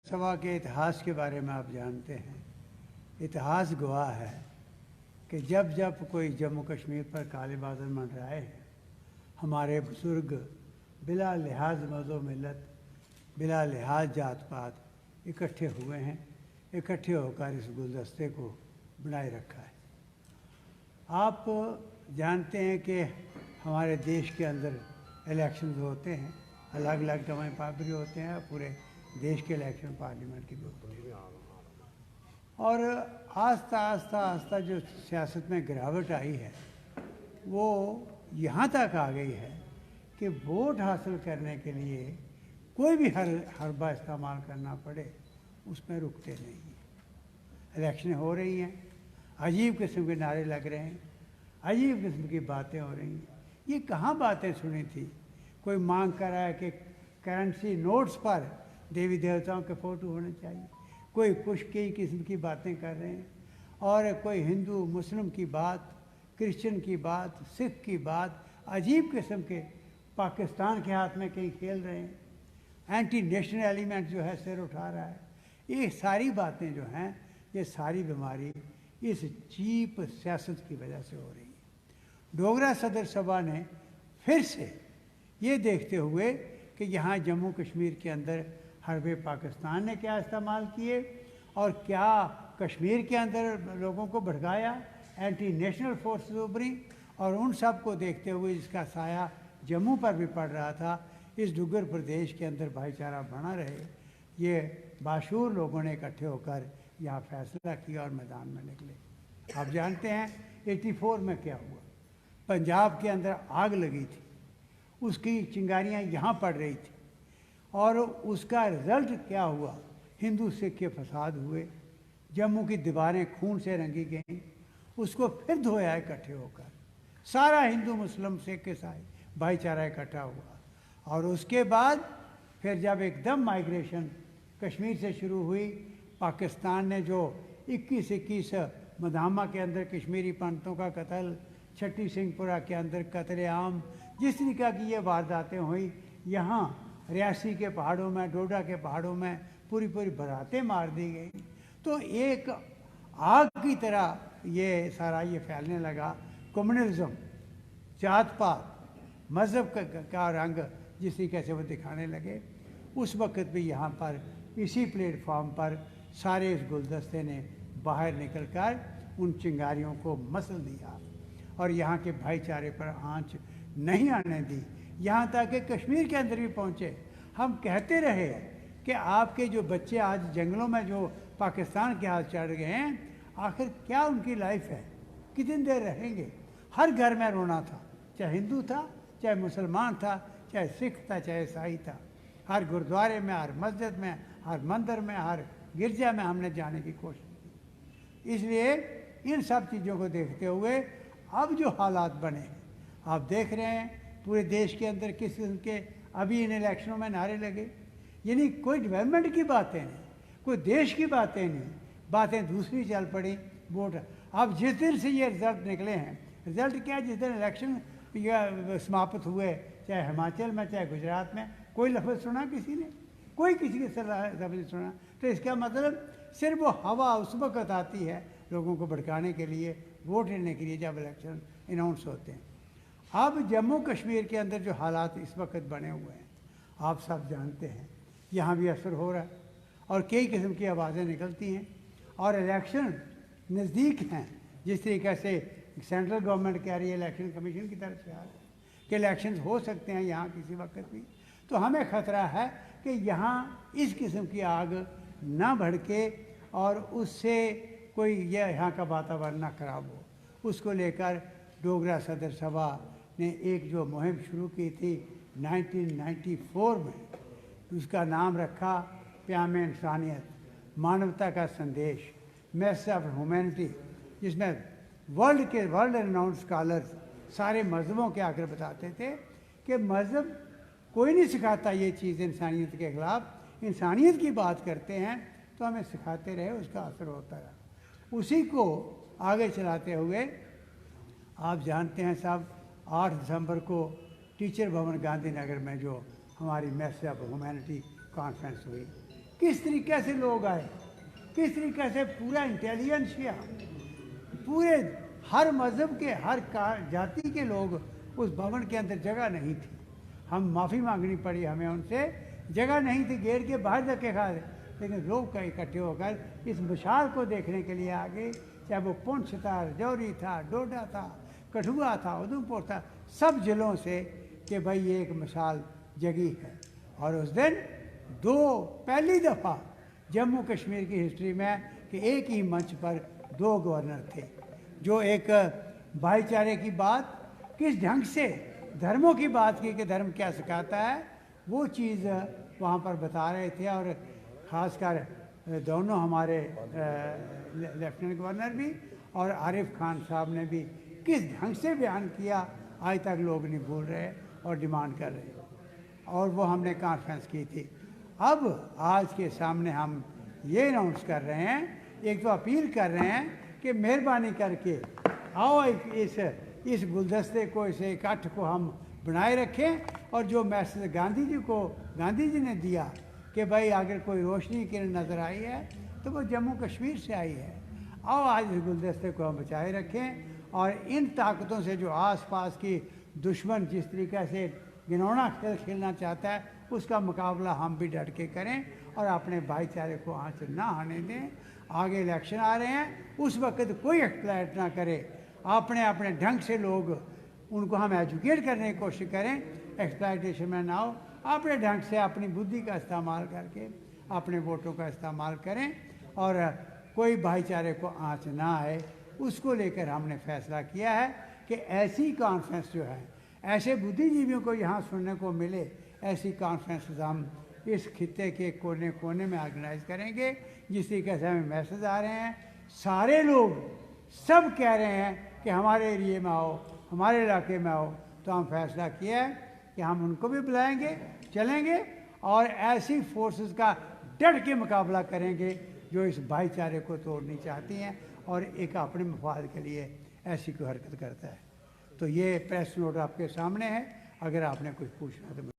सभा के इतिहास के बारे में आप जानते हैं। इतिहास गवाह है कि जब जब कोई जम्मू कश्मीर पर काले बादल मंडराए हैं, हमारे बुजुर्ग बिला लिहाज मज़ो मिलत, बिला लिहाज जात पात इकट्ठे हुए हैं, इकट्ठे होकर इस गुलदस्ते को बनाए रखा है। आप जानते हैं कि हमारे देश के अंदर इलेक्शंस होते हैं, अलग अलग समय पर भी होते हैं, पूरे देश के इलेक्शन पार्लियामेंट के भी होते हैं। और आस्ता आस्ता आस्ता जो सियासत में गिरावट आई है वो यहाँ तक आ गई है कि वोट हासिल करने के लिए कोई भी हरबा इस्तेमाल करना पड़े उसमें रुकते नहीं हैं। इलेक्शन हो रही हैं, अजीब किस्म के नारे लग रहे हैं, अजीब किस्म की बातें हो रही हैं। ये कहाँ बातें सुनी थी? कोई मांग कर रहा है कि करेंसी नोट्स पर देवी देवताओं के फ़ोटो होने चाहिए, कोई कुछ कई किस्म की बातें कर रहे हैं, और कोई हिंदू मुस्लिम की बात, क्रिश्चियन की बात, सिख की बात, अजीब किस्म के पाकिस्तान के हाथ में कहीं खेल रहे हैं। एंटी नेशनल एलिमेंट जो है सिर उठा रहा है। ये सारी बातें जो हैं, ये सारी बीमारी इस चीप सियासत की वजह से हो रही है। डोगरा सदर सभा ने फिर से ये देखते हुए कि यहाँ जम्मू कश्मीर के अंदर हरबे पाकिस्तान ने क्या इस्तेमाल किए और क्या कश्मीर के अंदर लोगों को भड़काया, एंटी नेशनल फोर्सेस उभरी, और उन सब को देखते हुए जिसका साया जम्मू पर भी पड़ रहा था, इस डुग्गर प्रदेश के अंदर भाईचारा बना रहे, ये बाशूर लोगों ने इकट्ठे होकर यहाँ फैसला किया और मैदान में निकले। आप जानते हैं 84 में क्या हुआ? पंजाब के अंदर आग लगी थी, उसकी चिंगारियाँ यहाँ पड़ रही थी, और उसका रिज़ल्ट क्या हुआ? हिंदू सिख के फसाद हुए, जम्मू की दीवारें खून से रंगी गईं, उसको फिर धोया इकट्ठे होकर, सारा हिंदू मुस्लिम सिख ईसाई भाईचारा इकट्ठा हुआ। और उसके बाद फिर जब एकदम माइग्रेशन कश्मीर से शुरू हुई, पाकिस्तान ने जो 21 मदामा के अंदर कश्मीरी पंडितों का कत्ल, छठी सिंहपुरा के अंदर कत्लेआम, जिस तरीक़ा की ये वारदातें हुई, यहाँ रियासी के पहाड़ों में, डोडा के पहाड़ों में पूरी पूरी बारातें मार दी गई, तो एक आग की तरह ये सारा ये फैलने लगा। कम्युनलिज्म, जात पात, मज़हब का रंग जिस तरीके से वो दिखाने लगे, उस वक्त भी यहाँ पर इसी प्लेटफॉर्म पर सारे इस गुलदस्ते ने बाहर निकल कर उन चिंगारियों को मसल दिया और यहाँ के भाईचारे पर आंच नहीं आने दी। यहाँ तक कि कश्मीर के अंदर भी पहुँचे। हम कहते रहे कि आपके जो बच्चे आज जंगलों में जो पाकिस्तान के हाथ चढ़ गए हैं, आखिर क्या उनकी लाइफ है, कितनी देर रहेंगे? हर घर में रोना था, चाहे हिंदू था, चाहे मुसलमान था, चाहे सिख था, चाहे ईसाई था। हर गुरुद्वारे में, हर मस्जिद में, हर मंदिर में, हर गिरजा में हमने जाने की कोशिश की। इसलिए इन सब चीज़ों को देखते हुए अब जो हालात बने हैं, आप देख रहे हैं पूरे देश के अंदर किस किस्म के अभी इन इलेक्शनों में नारे लगे। यानी कोई डेवलपमेंट की बातें नहीं, कोई देश की बातें नहीं, बातें दूसरी चल पड़ी। वोट अब जिस दिन से ये रिज़ल्ट निकले हैं, रिज़ल्ट क्या है? जिस दिन इलेक्शन या समाप्त हुए, चाहे हिमाचल में चाहे गुजरात में, कोई लफ्ज़ सुना किसी ने? कोई किसी के लफ्ज़ नहीं सुना। तो इसका मतलब सिर्फ वो हवा उस वक्त आती है लोगों को भड़काने के लिए, वोट लेने के लिए, जब इलेक्शन अनाउंस होते हैं। अब जम्मू कश्मीर के अंदर जो हालात इस वक्त बने हुए हैं, आप सब जानते हैं, यहाँ भी असर हो रहा है और कई किस्म की आवाज़ें निकलती हैं, और इलेक्शन नज़दीक हैं। जिस तरीके से सेंट्रल गवर्नमेंट कह रही है, इलेक्शन कमीशन की तरफ से आ रहा है कि इलेक्शन हो सकते हैं यहाँ किसी वक्त भी, तो हमें ख़तरा है कि यहाँ इस किस्म की आग ना भड़के और उससे कोई यह यहाँ का वातावरण ना खराब हो। उसको लेकर डोगरा सदर सभा ने एक जो मुहिम शुरू की थी 1994 में, उसका नाम रखा प्याम इंसानियत, मानवता का संदेश, मैसेज ऑफ ह्यूमैनिटी, जिसमें वर्ल्ड रिनाउंड स्कॉलर्स सारे मज़हबों के आकर बताते थे कि मज़हब कोई नहीं सिखाता ये चीज़ इंसानियत के ख़िलाफ़, इंसानियत की बात करते हैं तो हमें सिखाते रहे, उसका असर होता रहा। उसी को आगे चलाते हुए आप जानते हैं साहब, 8 दिसंबर को टीचर भवन गांधीनगर में जो हमारी मैसेज ऑफ ह्यूमैनिटी कॉन्फ्रेंस हुई, किस तरीके से लोग आए, किस तरीके से पूरा इंटेलिजेंसिया, पूरे हर मज़हब के, हर जाति के लोग उस भवन के अंदर, जगह नहीं थी। हम माफ़ी मांगनी पड़ी हमें उनसे, जगह नहीं थी, गेट के बाहर धक्के खा रहे, लेकिन लोग का इकट्ठे होकर इस मशाल को देखने के लिए आ गए। चाहे वो पुंछ था, राजौरी था, डोडा था, कठुआ था, उधमपुर था, सब जिलों से, कि भाई ये एक मशाल जगी है। और उस दिन पहली दफ़ा जम्मू कश्मीर की हिस्ट्री में कि एक ही मंच पर 2 गवर्नर थे, जो एक भाईचारे की बात, किस ढंग से धर्मों की बात की कि धर्म क्या सिखाता है, वो चीज़ वहाँ पर बता रहे थे। और ख़ासकर दोनों हमारे लेफ्टिनेंट गवर्नर भी और आरिफ खान साहब ने भी किस ढंग से बयान किया, आज तक लोग नहीं भूल रहे और डिमांड कर रहे। और वो हमने कॉन्फ्रेंस की थी। अब आज के सामने हम ये अनाउंस कर रहे हैं, एक तो अपील कर रहे हैं कि मेहरबानी करके आओ इस गुलदस्ते को, इस इकट्ठ को हम बनाए रखें। और जो मैसेज गांधी जी ने दिया कि भाई अगर कोई रोशनी किरण नज़र आई है तो वो जम्मू कश्मीर से आई है, आओ आज इस गुलदस्ते को हम बचाए रखें। और इन ताकतों से जो आसपास की दुश्मन जिस तरीके से घिनौना खेल खेलना चाहता है, उसका मुकाबला हम भी डट के करें और अपने भाईचारे को आँच ना आने दें। आगे इलेक्शन आ रहे हैं, उस वक्त कोई एक्सप्लॉइट ना करे, अपने अपने ढंग से लोग, उनको हम एजुकेट करने की कोशिश करें, एक्सप्लॉइटेशन में ना हो, अपने ढंग से अपनी बुद्धि का इस्तेमाल करके अपने वोटों का इस्तेमाल करें और कोई भाईचारे को आँच ना आए। उसको लेकर हमने फैसला किया है कि ऐसी कॉन्फ्रेंस जो है, ऐसे बुद्धिजीवियों को यहाँ सुनने को मिले, ऐसी कॉन्फ्रेंस हम इस खित्ते के कोने कोने में ऑर्गेनाइज करेंगे। जिस तरीके से हमें मैसेज आ रहे हैं, सारे लोग सब कह रहे हैं कि हमारे एरिए में आओ, हमारे इलाके में आओ, तो हम फैसला किया है कि हम उनको भी बुलाएंगे, चलेंगे और ऐसी फोर्सेस का डट के मुकाबला करेंगे जो इस भाईचारे को तोड़नी चाहती हैं और एक अपने मफाद के लिए ऐसी कोई हरकत करता है। तो ये प्रेस नोट आपके सामने है, अगर आपने कुछ पूछना तो